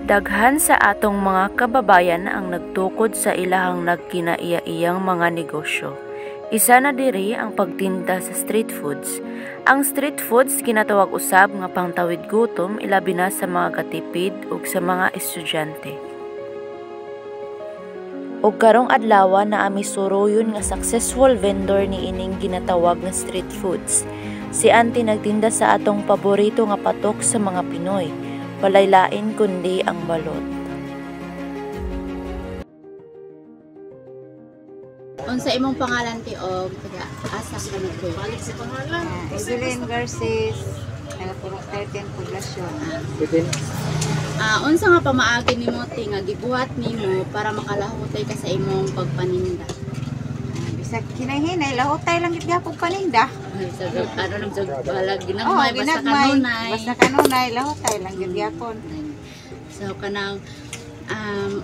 Daghan sa atong mga kababayan ang nagtukod sa ilahang nagkinaiya-iyang mga negosyo. Isa na diri ang pagtinda sa street foods. Ang street foods kinatawag usab nga pangtawid gutom ilabi na sa mga katipid ug sa mga estudyante. Og karong adlaw na ami suruyon nga successful vendor ni ining ginatawag nga street foods. Si Auntie nagtinda sa atong paborito nga patok sa mga Pinoy. Walay lain kundi ang balot. Unsa imong pangalan ti og taga asa ka nagkoy? Balik sa pangalan. Evelyn Garces, taga 13 Poblasyon. Unsa nga pamaagi nimo ti nga gibuhat nimo para makalahutay ka sa imong pagpaninda? Bisag kinahinay, lahutay lang gid gyapon paninda. Ano nang balag ginagmay basta kanunay. Basta kanunay, lahutay lang gid gyapon. So kanang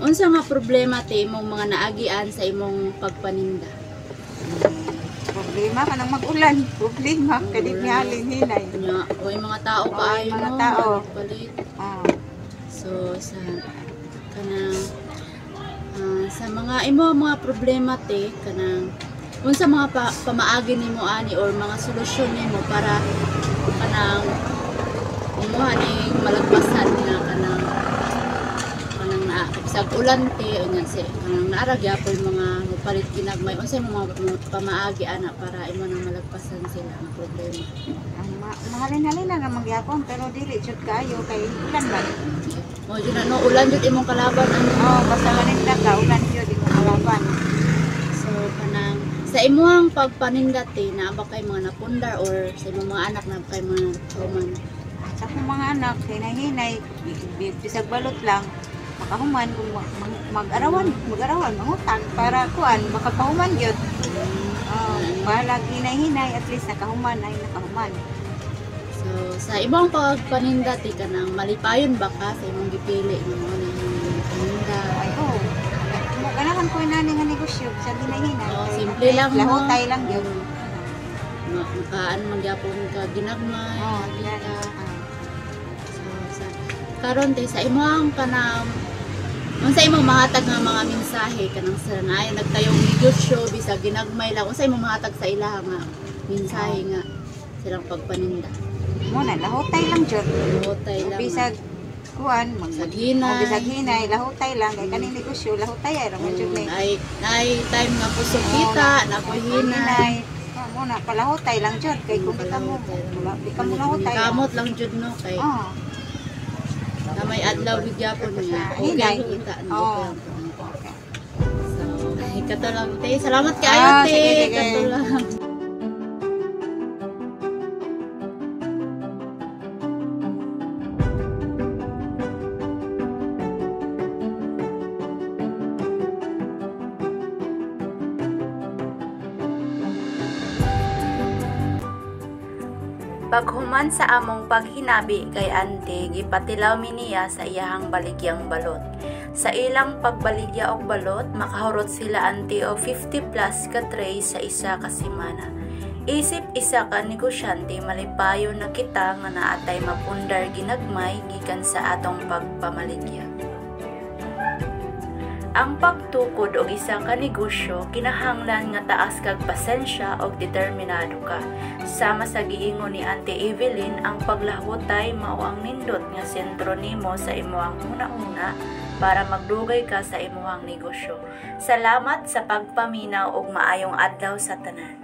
unsa nga problema ti imong mga naagian sa imong pagpaninda? Problema kanang mag-ulan, problema kadit ni halin hinay. Oy mga tao kaayo mga tao. Palit. So sa kanang sa mga imo mga problema ti kanang unsa mga pamaagi nimo ani or mga solusyon nimo para kanang imo haning malagpasan nga kanang bisag ulan ti unya si kanang naara gyapon mga mapalit ginagmay unsa mga pamaagi ana para imo nang malagpasan sila ang problema. Ang mahalin-halin na nga magyapon pero dili jud kaayo kay ulan man. Mo jud no ulan jud imong kalaban ano. Basta maninda ka ulan jud imong kalaban. So kanang sa imong pagpaninda ti naa ba kay mga napundar or sa imong mga anak na kay mga human? Sa akong mga anak hinay-hinay bisag balot lang makahuman kung mag-arawan mangutang para kuan makapahuman gyud. Bahala hinay-hinay at least nakahuman ay nakahuman. So sa imong pagpaninda ti kanang malipayon ba ka sa imong gipili nga mo na paninda? Ay mo ganahan ko inani nga negosyo sa hinay-hinay. Simple lang mo. Lahutay lang gyud. Makaan magyapon ka ginagmay. Gina. So sa karon ti sa imong kanang unsa imong mahatag nga mga mensahe kanang sa naay nagtayong negosyo bisag ginagmay lang unsa imong mahatag sa ilaha nga mensahe nga silang pagpaninda? Mo na lahutay lang jud. Lahutay lang. Bisag kuan bisag hinay. Bisag hinay lahutay lang kay kaning negosyo lahutay ay ra man jud ni. Ay time nga kusog kita na ko hinay. Mo na palahutay lang jud kay kung di ka mo lahutay. Kamot lang jud no kay. Na may adlaw gid gyapon niya. Okay kita no. So, kato lang te. Salamat kaayo te. Kato lang. Paghuman sa among paghinabi kay Auntie, gipatilaw mi niya sa iyahang baligyang balot. Sa ilang pagbaligya og balot, makahurot sila Auntie og 50 plus ka tray sa isa ka semana. Isip isa ka negosyante malipayon na kita nga naatay mapundar ginagmay gikan sa atong pagpamaligya. Ang pagtukod og isa ka negosyo kinahanglan nga taas kag pasensya og determinado ka. Sama sa giingon ni Auntie Evelyn, ang paglahutay mao ang nindot nga sentro nimo sa imong una-una para magdugay ka sa imong negosyo. Salamat sa pagpaminaw og maayong adlaw sa tanan.